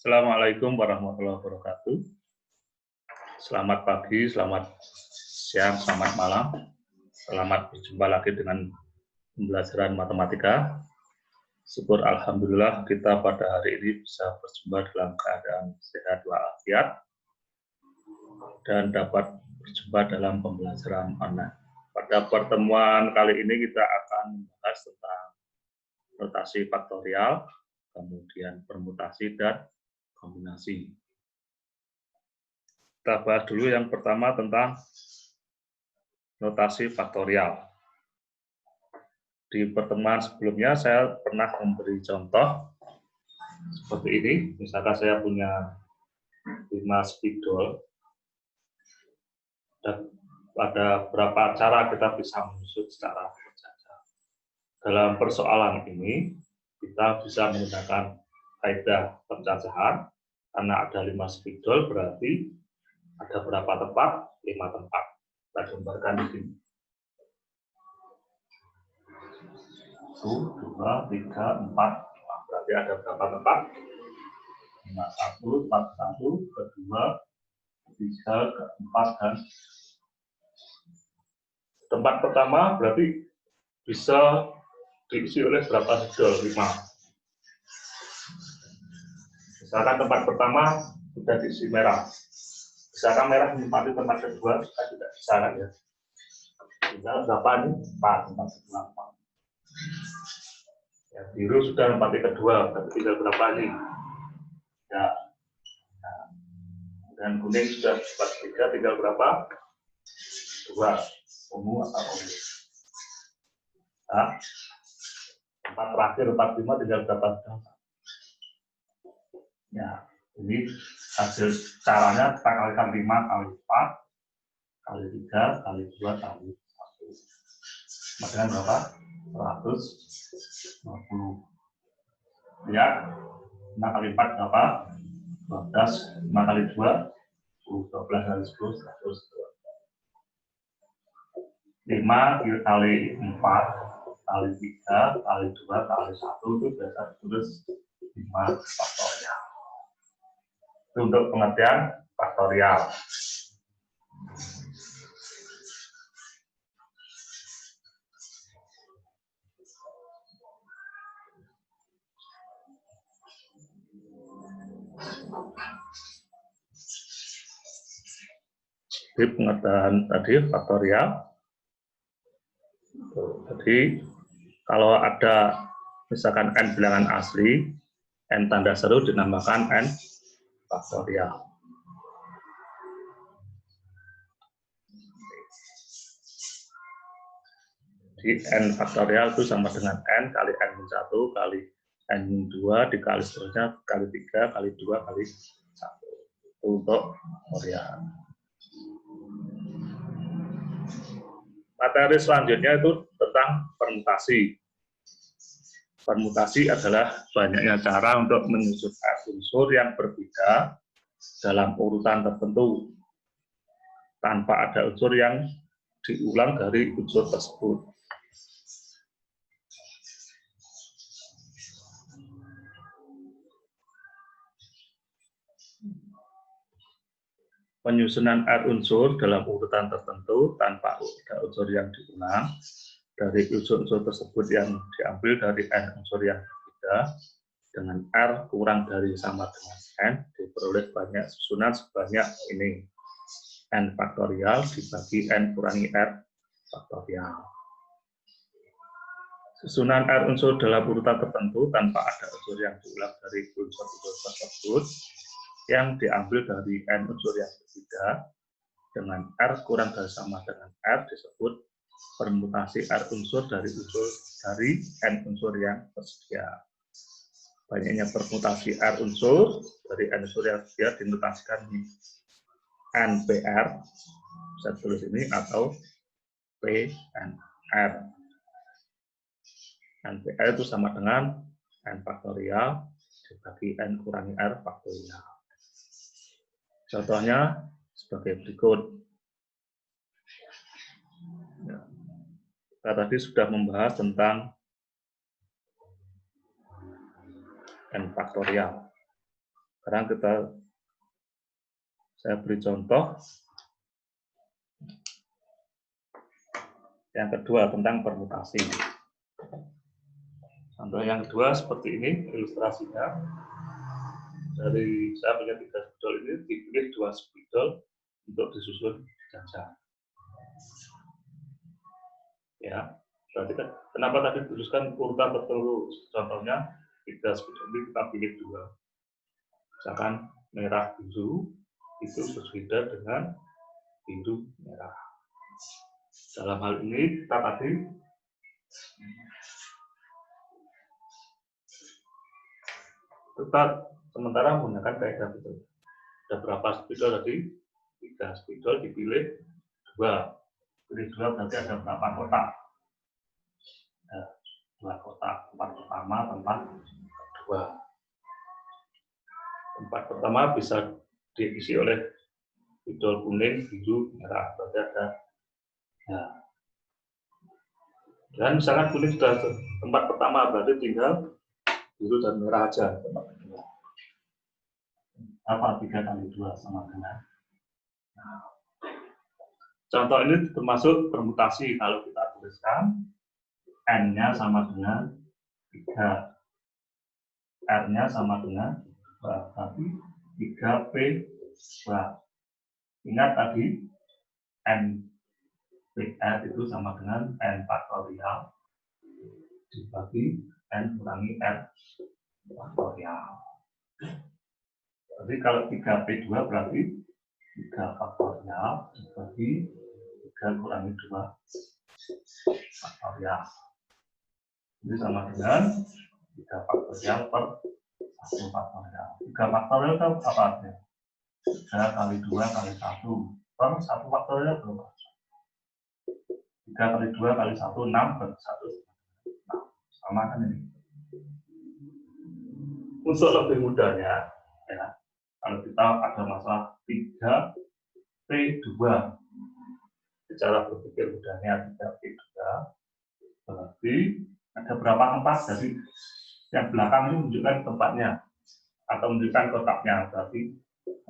Assalamualaikum warahmatullahi wabarakatuh. Selamat pagi, selamat siang, selamat malam. Selamat berjumpa lagi dengan pembelajaran matematika. Syukur alhamdulillah kita pada hari ini bisa berjumpa dalam keadaan sehat walafiat dan dapat berjumpa dalam pembelajaran online. Pada pertemuan kali ini kita akan membahas tentang notasi faktorial, kemudian permutasi dan kombinasi. Kita bahas dulu yang pertama tentang notasi faktorial. Di pertemuan sebelumnya saya pernah memberi contoh seperti ini. Misalkan saya punya 5 spidol dan pada beberapa cara kita bisa menyusun secara berjajar. Dalam persoalan ini kita bisa menggunakan kaidah pencacahan. Karena ada 5 spidol berarti ada berapa tempat? 5 tempat. Kita gambarkan di sini. 1, 2, 3, 4, 5. Berarti ada berapa tempat? 5, 1, 4, 1, kedua, 3, keempat, dan tempat pertama berarti bisa diisi oleh berapa spidol? 5. Misalkan tempat pertama sudah diisi merah. Misalkan merah menempati tempat kedua, kita tidak bisa kan ya. Tinggal berapa ini? 4, tempat kedua 4. Yang biru sudah menempati kedua, berarti tinggal berapa ini? Ya. Dan kuning sudah tempat ketiga, tinggal berapa? 2. Ungu atau ungu. Nah, tempat terakhir, tempat 5 tinggal berapa? Ya, ini hasil caranya kita kalikan 5 kali 4 kali 3 kali 2 kali 1. Maksudnya berapa? 150. Ya, 5 kali 4 berapa? 12. 5 kali 2 10. 12 kali 10 100. 5 kali 4 kali 3 kali 2 kali 1 itu biasa ditulis 5 faktorial. Itu untuk pengertian faktorial. Jadi pengertian tadi faktorial. Jadi kalau ada misalkan n bilangan asli, n tanda seru dinamakan n faktorial. Jadi n faktorial itu sama dengan n kali n-1 kali n-2 dikali seterusnya kali 3 kali 2 kali 1. Itu untuk faktorial. Materi selanjutnya itu tentang permutasi. Permutasi adalah banyaknya cara untuk menyusun unsur yang berbeda dalam urutan tertentu tanpa ada unsur yang diulang dari unsur tersebut. Penyusunan R unsur dalam urutan tertentu tanpa ada unsur yang diulang dari unsur-unsur tersebut yang diambil dari N unsur yang berbeda dengan R kurang dari sama dengan N diperoleh banyak susunan sebanyak ini N faktorial dibagi N kurangi R faktorial. Susunan R unsur dalam urutan tertentu tanpa ada unsur yang diulang dari unsur-unsur tersebut yang diambil dari N unsur yang berbeda dengan R kurang dari sama dengan R disebut permutasi R unsur dari N unsur yang tersedia. Banyaknya permutasi R unsur dari N unsur yang tersedia dinotasikan NPR, bisa tulis ini, atau PNR. NPR itu sama dengan N faktorial dibagi N kurangi R faktorial. Contohnya sebagai berikut. Ya. Kita tadi sudah membahas tentang N faktorial. Sekarang saya beri contoh. Yang kedua tentang permutasi. Contoh yang kedua seperti ini ilustrasinya. Dari saya punya 3 spidol ini, dipilih 2 spidol untuk disusun sejajar. Ya, berarti kan kenapa tadi dituliskan urutan tertentu? Contohnya 3 spidol ini kita pilih 2. Misalkan merah biru itu berbeda dengan biru merah. Dalam hal ini kita tadi sementara menggunakan kaidah itu. Ada berapa spidol tadi? 3 spidol dipilih 2. Pilih 2 berarti ada berapa kotak? Ada 2 kotak. Tempat pertama, tempat kedua. Tempat pertama bisa diisi oleh spidol kuning, biru, merah. Berarti ada. Nah, dan misalkan kuning sudah tempat pertama, berarti tinggal biru dan merah aja. Apa 3 kali 2 sama dengan? Nah, contoh ini termasuk permutasi. Kalau kita tuliskan N-nya sama dengan 3, R-nya sama dengan 2, tapi 3P2. Ingat tadi N PR itu sama dengan N faktorial dibagi N kurangi R faktorial. Jadi kalau 3P2 berarti 3 faktorial dibagi 3 kurangi 2 faktorial. Ini sama dengan 3 faktorial per 1 faktorial. 3 faktorial itu apa artinya? 3 kali 2 kali 1 per 1 faktorial berapa? 3 kali 2 kali 1, 6 per 1. Nah, sama kan ini. Untuk lebih mudahnya, ya, kalau kita ada masalah 3P2, secara berpikir mudahnya 3P2, berarti ada berapa tempat? Jadi yang belakang ini menunjukkan tempatnya atau menunjukkan kotaknya, berarti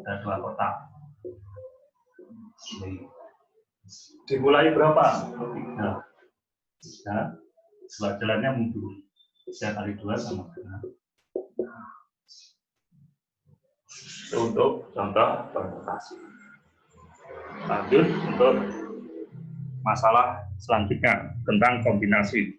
ada 2 kotak. Ini. Dimulai berapa? 3. 2 jalannya mundur. 3 kali 2 sama dengan. Itu untuk contoh permutasi. Lanjut untuk masalah selanjutnya tentang kombinasi.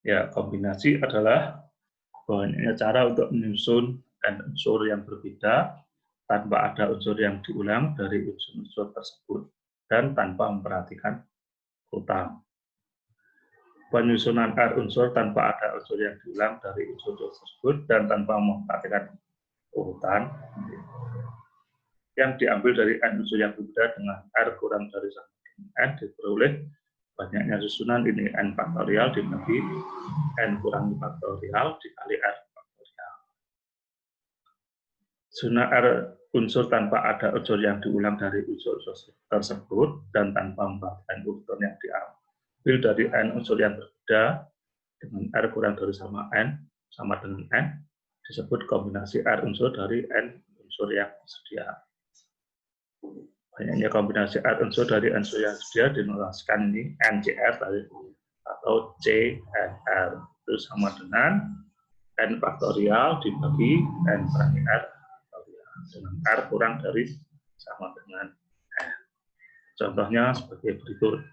Ya, kombinasi adalah banyaknya cara untuk menyusun unsur yang berbeda tanpa ada unsur yang diulang dari unsur-unsur tersebut dan tanpa memperhatikan urutan. Penyusunan R unsur tanpa ada unsur yang diulang dari unsur-unsur tersebut dan tanpa memperhatikan urutan yang diambil dari N unsur yang berbeda dengan R kurang dari sama dengan N diperoleh banyaknya susunan ini N faktorial dibagi N kurangi faktorial dikali R faktorial. Susunan R unsur tanpa ada unsur yang diulang dari unsur-unsur tersebut dan tanpa memperhatikan urutan yang diambil dari N unsur yang berbeda dengan R kurang dari sama N sama dengan N disebut kombinasi R unsur dari N unsur yang tersedia. Banyaknya kombinasi R unsur dari N unsur yang tersedia dinotaskan ini NCR tadi atau CNR itu sama dengan N faktorial dibagi N kurangi R faktorial dengan R kurang dari sama dengan N. Contohnya sebagai berikut.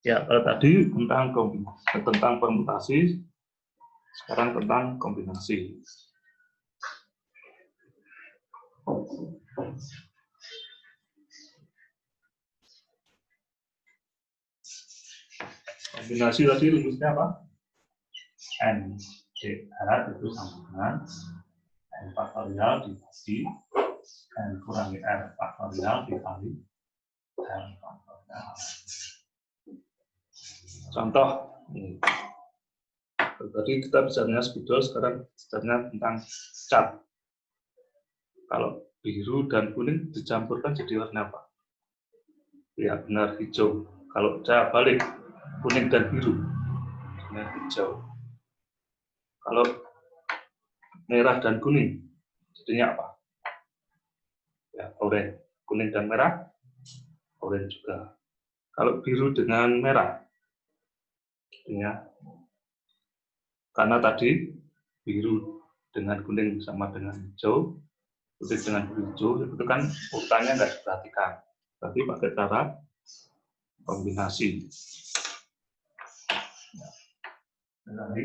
Ya, kalau tadi tentang permutasi, sekarang tentang kombinasi. Kombinasi tadi rumusnya apa? NCR itu sama dengan N faktorial dibagi N kurangi R faktorial dikali R faktorial. Contoh, tadi kita bicaranya spidol, sekarang bicaranya tentang cat. Kalau biru dan kuning dicampurkan jadi warna apa? Ya benar, hijau. Kalau cara balik, kuning dan biru, benar hijau. Kalau merah dan kuning, jadinya apa? Ya, oranye. Kuning dan merah, oranye juga. Kalau biru dengan merah, jadinya karena tadi biru dengan kuning sama dengan hijau, putih dengan hijau, itu kan urutannya nggak diperhatikan. Tapi pakai cara kombinasi. Jadi,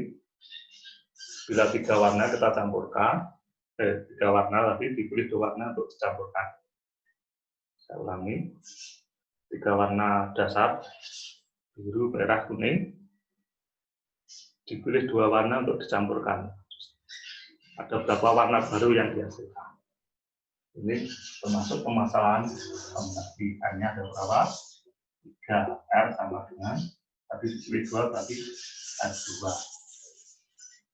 bila tiga warna kita campurkan, tiga warna tapi dipilih dua warna untuk dicampurkan. Saya ulangi, tiga warna dasar, biru, merah, kuning, dipilih dua warna untuk dicampurkan. Ada berapa warna baru yang dihasilkan? Ini termasuk permasalahan kombinasi. N-nya ada berapa? 3, R sama dengan, tadi dipilih 2 berarti R2.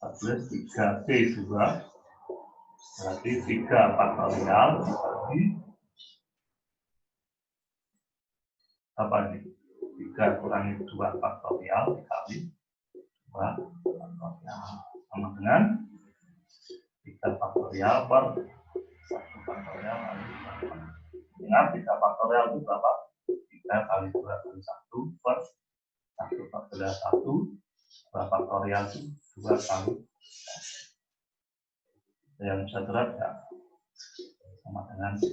14, 3, P2, berarti 3 faktorial dibagi apa ini? 3 kurangi 2 faktorial dikali 2 faktorial sama dengan 3 faktorial per 1 faktorial kali 2. Ingat 3 faktorial itu berapa? 3 kali 2 kali 1 per 1 faktorial 1, 2 faktorial 2 kali. Yang bisa berat ya sama dengan 3.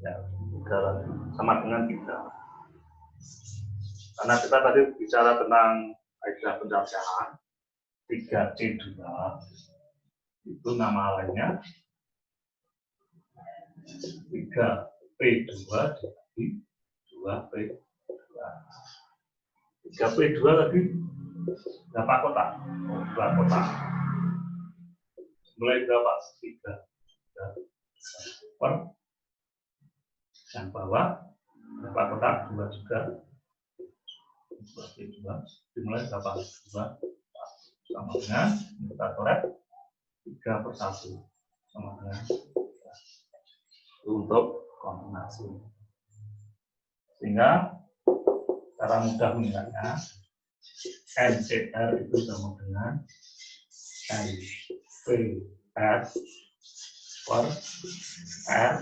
Ya, 3 sama dengan 3. Karena kita tadi bicara tentang kaidah pencacahan 3C2 itu nama lainnya 3P2 dibagi 2P2. 3P2 tadi berapa kotak? 2 kotak. Mulai berapa? 3 per yang bawah berapa kotak? 2 juga. 2P2 dimulai berapa? 2 sama dengan kita korek 3 per 1 sama dengan 3. Untuk kombinasi. Sehingga cara mudah mengingatnya NCR itu sama dengan NPR per RPR.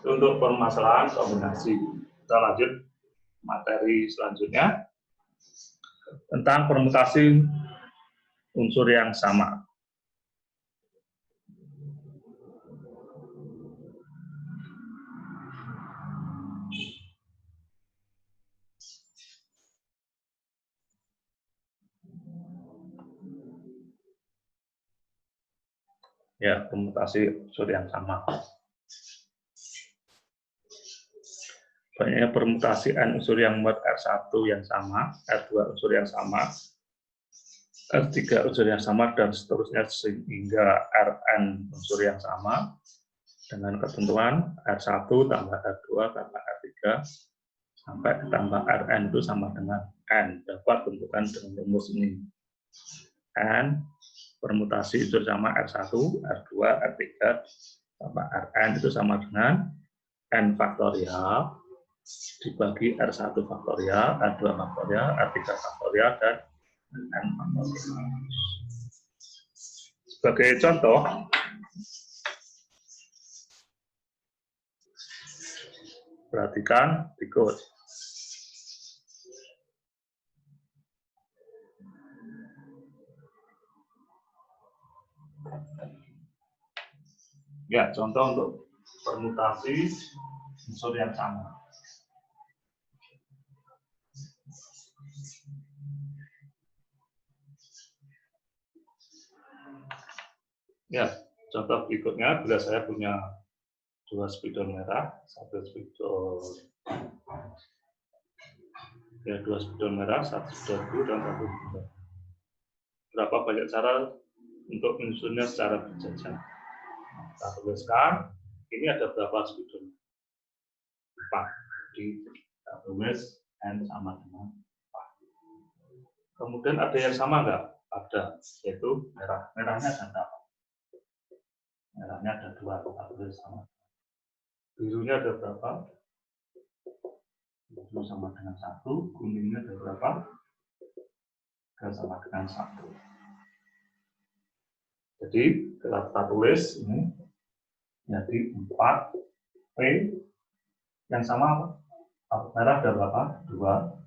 Untuk permasalahan kombinasi. Kita lanjut materi selanjutnya tentang permutasi unsur yang sama. Ya, permutasi unsur yang sama. Banyaknya permutasi N unsur yang membuat R1 yang sama, R2 unsur yang sama, R3 unsur yang sama, dan seterusnya sehingga Rn unsur yang sama dengan ketentuan R1 tambah R2 tambah R3 sampai tambah Rn itu sama dengan N. Dapat tentukan dengan rumus ini. N permutasi unsur sama R1, R2, R3 tambah Rn itu sama dengan N faktorial dibagi R1 faktorial, R2 faktorial, R3 faktorial, dan N faktorial. Sebagai contoh, perhatikan berikut. Ya, contoh untuk permutasi unsur yang sama. Ya, contoh berikutnya, bila saya punya 2 spidol merah, 1 spidol ya, 2 spidol merah, 1 spidol biru, dan 1 spidol. Berapa banyak cara untuk menyusunnya secara berjajar? Kita tuliskan, ini ada berapa spidol? 4. Jadi kita tulis N sama dengan 4. Kemudian ada yang sama enggak? Ada, yaitu merah. Merahnya ada berapa? Merahnya ada 2, kita tulis sama. Birunya ada berapa? Biru sama dengan 1, kuningnya ada berapa? 3 sama dengan 1. Jadi kita tulis ini jadi 4 P yang sama apa? Merah ada berapa? 2.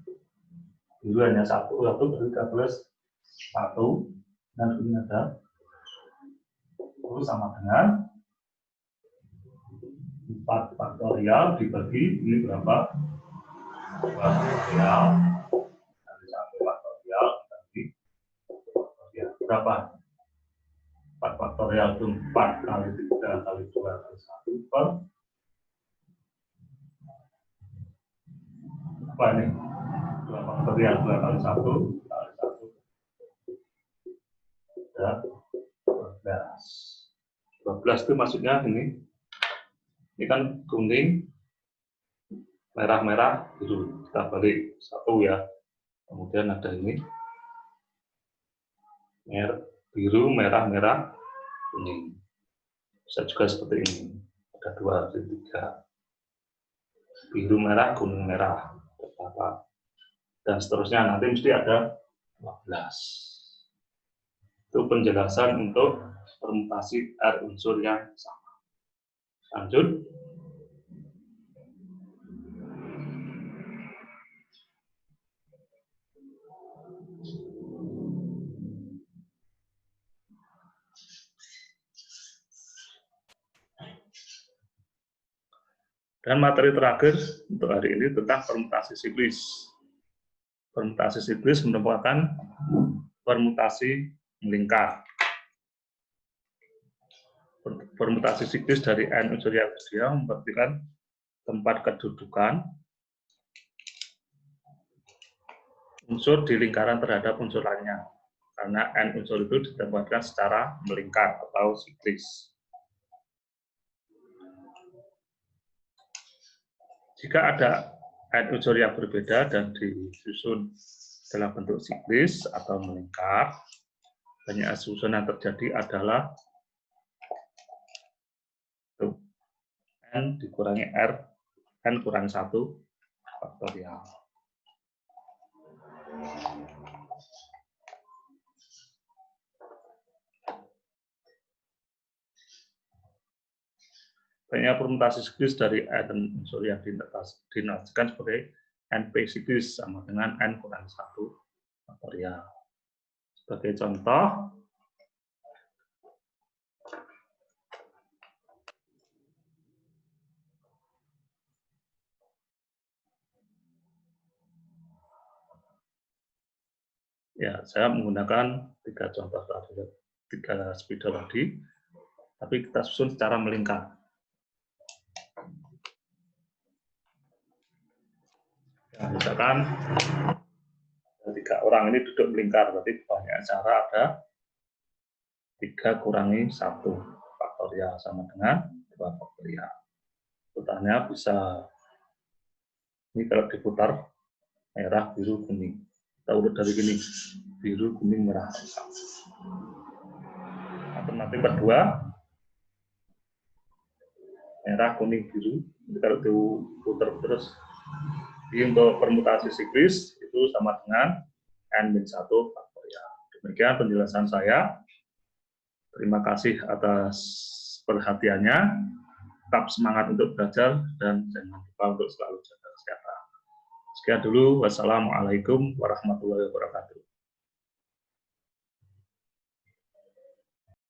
Biru hanya 1, berarti kita tulis 1, dan ini ada 10 sama dengan 4 faktorial dibagi ini berapa? 2 faktorial dari 1 faktorial dibagi faktorial berapa? 4 faktorial itu 4 kali 3 kali 2 kali 1 per apa ini? 2 faktorial 2 kali 1 kali 1 ada 12. 12 itu maksudnya ini kan kuning, merah-merah, biru. Kita balik 1 ya. Kemudian ada ini biru, merah, kuning. Bisa juga seperti ini. Ada 2, ada 3. Biru, merah, kuning, merah. Dan seterusnya nanti mesti ada 12. Itu penjelasan untuk permutasi R unsur yang sama. Lanjut. Dan materi terakhir untuk hari ini tentang permutasi siklis. Permutasi siklis merupakan permutasi melingkar. Permutasi siklis dari N unsur yang ketiga memperhatikan tempat kedudukan unsur di lingkaran terhadap unsur lainnya. Karena N unsur itu ditempatkan secara melingkar atau siklis. Jika ada N unsur yang berbeda dan disusun dalam bentuk siklis atau melingkar, banyak susunan yang terjadi adalah N dikurangi R, N kurang 1 faktorial. Banyak permutasi siklis dari N unsur yang dinotasikan sebagai NP siklis sama dengan N kurang 1 faktorial. Sebagai contoh, ya, saya menggunakan 3 contoh tadi, 3 spidol tadi, tapi kita susun secara melingkar. Ya, misalkan 3 orang ini duduk melingkar, berarti banyak cara ada 3 kurangi 1 faktorial sama dengan 2 faktorial. Putarnya bisa, ini kalau diputar merah, biru, kuning. Kita urut dari gini, biru, kuning, merah. Alternatif kedua, merah, kuning, biru. Jadi kalau diputar terus, ini untuk permutasi siklis itu sama dengan N-1 faktorial. Demikian penjelasan saya. Terima kasih atas perhatiannya. Tetap semangat untuk belajar dan jangan lupa untuk selalu jaga kesehatan. Sekian dulu. Wassalamualaikum warahmatullahi wabarakatuh.